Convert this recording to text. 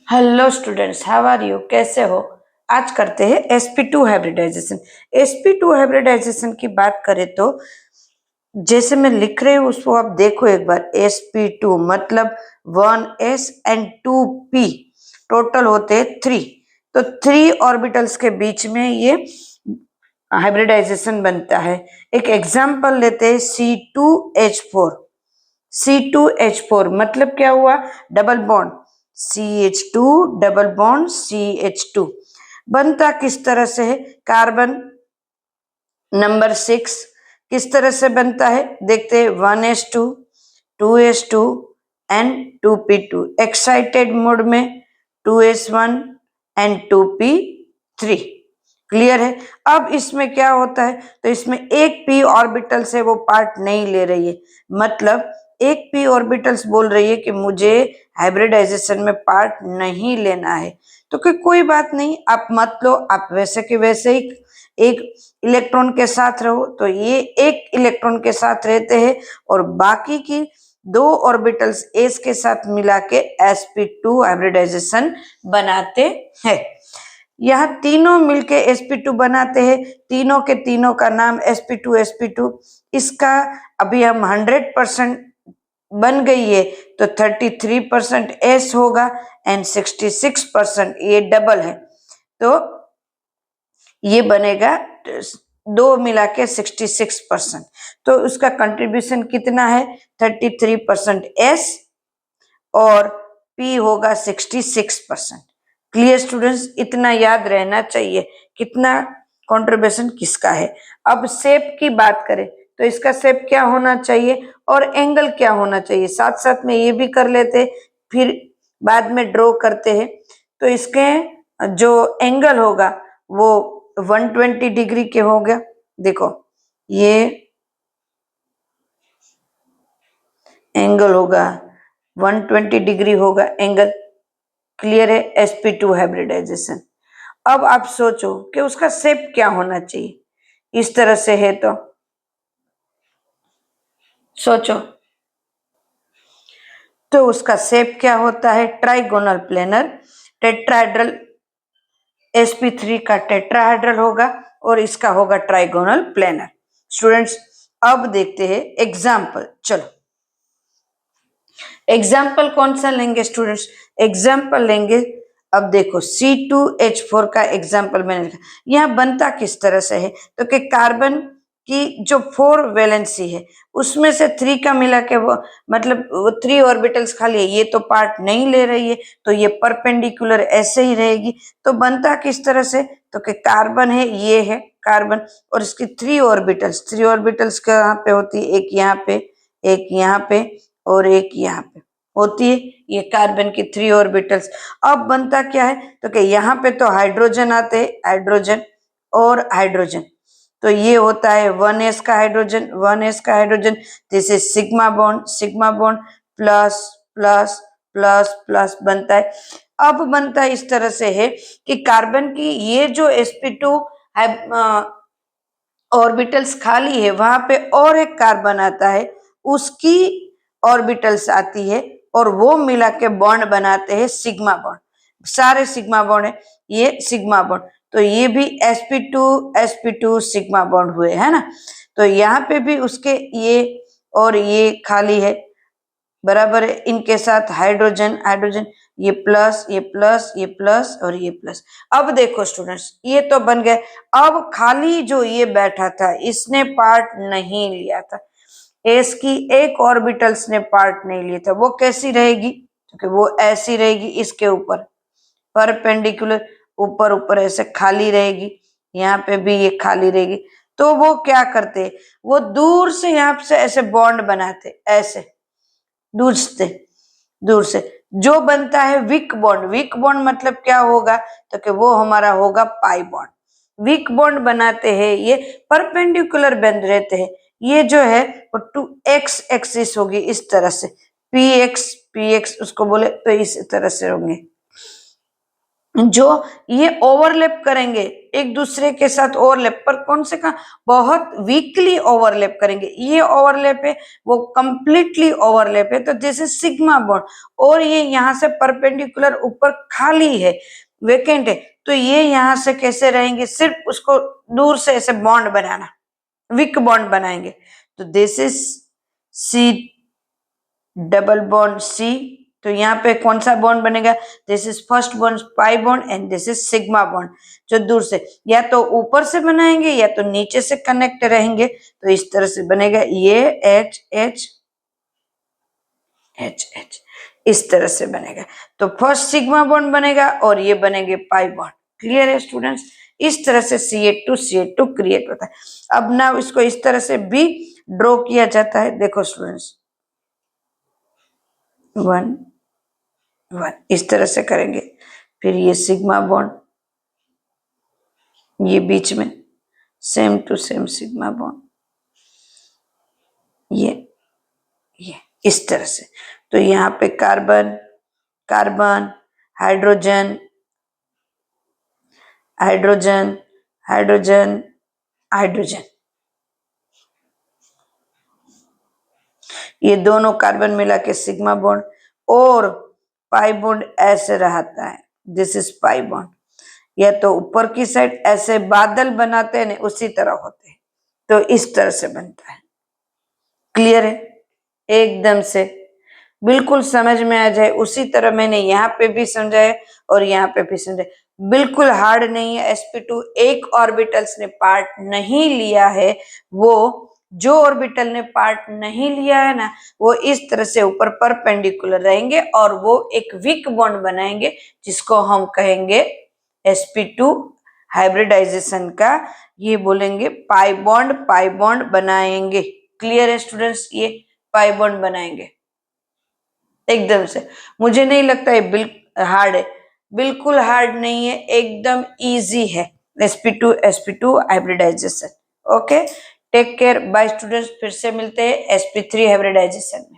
Hello students, how are you? कैसे हो? आज करते हैं sp2 हाइब्रिडाइजेशन। sp2 हाइब्रिडाइजेशन की बात करें तो जैसे मैं लिख रही हूँ उसको आप देखो एक बार। sp2 मतलब 1s एंड 2p, टोटल होते हैं 3। तो 3 ऑर्बिटल्स के बीच में ये हाइब्रिडाइजेशन बनता है। एक एग्जांपल लेते हैं C2H4। C2H4 मतलब क्या हुआ? Double bond CH2 double bond CH2 बनता किस तरह से है? कार्बन नंबर 6 किस तरह से बनता है देखते हैं। 1s2 2s2 and 2p2 excited mode में 2s1 एंड 2p3। क्लियर है? अब इसमें क्या होता है, तो इसमें एक p ऑर्बिटल से वो पार्ट नहीं ले रही है, मतलब एक p ऑर्बिटल्स बोल रही है कि मुझे हाइब्रिडाइजेशन में पार्ट नहीं लेना है। तो कोई बात नहीं, आप मत लो, आप वैसे के वैसे ही एक इलेक्ट्रॉन के साथ रहो। तो ये एक इलेक्ट्रॉन के साथ रहते हैं और बाकी की 2 ऑर्बिटल्स एस के साथ मिला के sp2 हाइब्रिडाइजेशन बनाते हैं। यह तीनों मिलके sp2 बनाते हैं। तीनों के तीनों का नाम sp2 इसका अभी हम 100% बन गई है तो 33% s होगा एंड 66% ये डबल है, तो ये बनेगा 2 मिला के 66%। तो उसका कंट्रीब्यूशन कितना है? 33% s और p होगा 66%। Clear students? इतना याद रहना चाहिए कितना कंट्रीब्यूशन किसका है। अब शेप की बात करें तो इसका शेप क्या होना चाहिए और एंगल क्या होना चाहिए, साथ साथ में ये भी कर लेते, फिर बाद में ड्रॉ करते हैं। तो इसके जो एंगल होगा वो 120 डिग्री के हो गया। देखो ये एंगल होगा 120 डिग्री होगा एंगल। क्लियर है? sp2 hybridisation. अब आप सोचो कि उसका शेप क्या होना चाहिए। इस तरह से है तो सोचो, तो उसका शेप क्या होता है? Trigonal planar tetrahedral. sp3 का टेट्राहेड्रल होगा और इसका होगा ट्राइगोनल प्लेनर। स्टूडेंट्स अब देखते हैं एग्जाम्पल। चलो एग्जाम्पल कौन सा लेंगे स्टूडेंट्स? एग्जाम्पल लेंगे, अब देखो C2H4 का एग्जाम्पल मैंने लिखा। यहाँ बनता किस तरह से है, तो कि कार्बन की जो 4 वैलेंसी है उसमें से 3 का मिला के वो मतलब वो 3 ऑर्बिटल्स खाली है, ये तो पार्ट नहीं ले रही है, तो ये परपेंडिकुलर ऐसे ही रहेगी। तो बनता किस तरह से, तो कि कार्बन है, ये है कार्बन और इसकी 3 ऑर्बिटल्स कहाँ पे होती है? एक यहाँ पे, एक यहाँ पे और एक यहाँ पे होती है, ये कार्बन की 3 ऑर्बिटल्स। अब बनता क्या है, तो कि यहाँ पे तो हाइड्रोजन आते हैं, हाइड्रोजन और हाइड्रोजन, तो ये होता है 1s का हाइड्रोजन, 1s का hydrogen. This is sigma bond plus plus plus plus बनता है। अब बनता है इस तरह से है कि कार्बन की ये जो sp2 ऑर्बिटल्स खाली है वहां पे और एक कार्बन आता है, उसकी ऑर्बिटल्स आती है और वो मिला के बॉन्ड बनाते हैं सिग्मा बॉन्ड। सारे सिग्मा बॉन्ड है, ये सिग्मा बॉन्ड, तो ये भी sp2 सिग्मा बॉन्ड हुए है ना। तो यहाँ पे भी उसके ये और ये खाली है, बराबर है। इनके साथ हाइड्रोजन हाइड्रोजन, ये प्लस ये प्लस ये प्लस और ये प्लस। अब देखो स्टूडेंट्स ये तो बन गए। अब खाली जो ये बैठा था इसने पार्ट नहीं लिया था, एस की एक ऑर्बिटल्स ने पार्ट नहीं लिया था। वो कैसी रहेगी, क्योंकि वो ऐसी रहेगी, इसके ऊपर परपेंडिकुलर, ऊपर ऊपर ऐसे खाली रहेगी, यहाँ पे भी ये खाली रहेगी। तो वो क्या करते, वो दूर से यहाँ से ऐसे बॉन्ड बनाते, ऐसे दूर से जो बनता है वीक बॉन्ड। वीक बॉन्ड मतलब क्या होगा, तो कि वो हमारा होगा पाई बॉन्ड। वीक बॉन्ड बनाते हैं, ये परपेंडिकुलर बन रहते हैं। ये जो है वो 2x एक्सिस होगी इस तरह से, px उसको बोले तो इस तरह से होंगे। जो ये ओवरलैप करेंगे एक दूसरे के साथ, ओवरलैप पर कौन से का बहुत वीकली ओवरलैप करेंगे, ये ओवरलैप है वो कंप्लीटली ओवरलैप है, तो दिस इज सिग्मा बॉन्ड। और ये यहाँ से परपेंडिकुलर ऊपर खाली है, वेकेंट है, तो ये यहाँ से कैसे रहेंगे, सिर्फ उसको दूर से ऐसे बॉन्ड बनाना, वीक बॉन्ड बनाएंगे। तो this is C double bond C, तो यहाँ पे कौन सा बॉन्ड बनेगा, this is first bond pi bond and this is sigma bond. जो दूर से या तो ऊपर से बनाएंगे या तो नीचे से कनेक्ट रहेंगे, तो इस तरह से बनेगा, ये एच एच एच एच, इस तरह से बनेगा। तो फर्स्ट सिग्मा बॉन्ड बनेगा और ये बनेंगे पाई बॉन्ड। क्लियर है स्टूडेंट्स, इस तरह से CH2 क्रिएट होता है। अब ना इसको इस तरह से भी ड्रॉ किया जाता है, देखो स्टूडेंट्स, 1 1 इस तरह से करेंगे, फिर ये सिग्मा बॉन्ड, ये बीच में same to same sigma bond, ये इस तरह से। तो यहाँ पे carbon carbon, hydrogen hydrogen hydrogen hydrogen, ये दोनों कार्बन मिला के सिग्मा बॉन्ड, और पाई बॉन्ड ऐसे रहता है, दिस इज पाई बॉन्ड। या तो ऊपर की साइड ऐसे बादल बनाते हैं, उसी तरह होते हैं, तो इस तरह से बनता है। क्लियर है, एकदम से बिल्कुल समझ में आ जाए, उसी तरह मैंने यहाँ पे भी समझाया और यहाँ पे भी समझाया, बिल्कुल हार्ड नहीं है। sp2 एक ऑर्बिटल्स ने पार्ट नहीं लिया है, वो जो ऑर्बिटल ने पार्ट नहीं लिया है ना, वो इस तरह से ऊपर परपेंडिकुलर रहेंगे और वो एक वीक बॉन्ड बनाएंगे, जिसको हम कहेंगे sp2 हाइब्रिडाइजेशन का, ये बोलेंगे पाई बॉन्ड बनाएंगे। क्लियर है स्टूडेंट्स, ये पाई बॉन्ड बनाएंगे एकदम से। मुझे नहीं लगता है बिल्कुल हार्ड है, बिल्कुल हार्ड नहीं है, एकदम इजी है sp2 hybridization. Okay, take care, bye students, फिर से मिलते हैं sp3 हाइब्रिडाइजेशन में।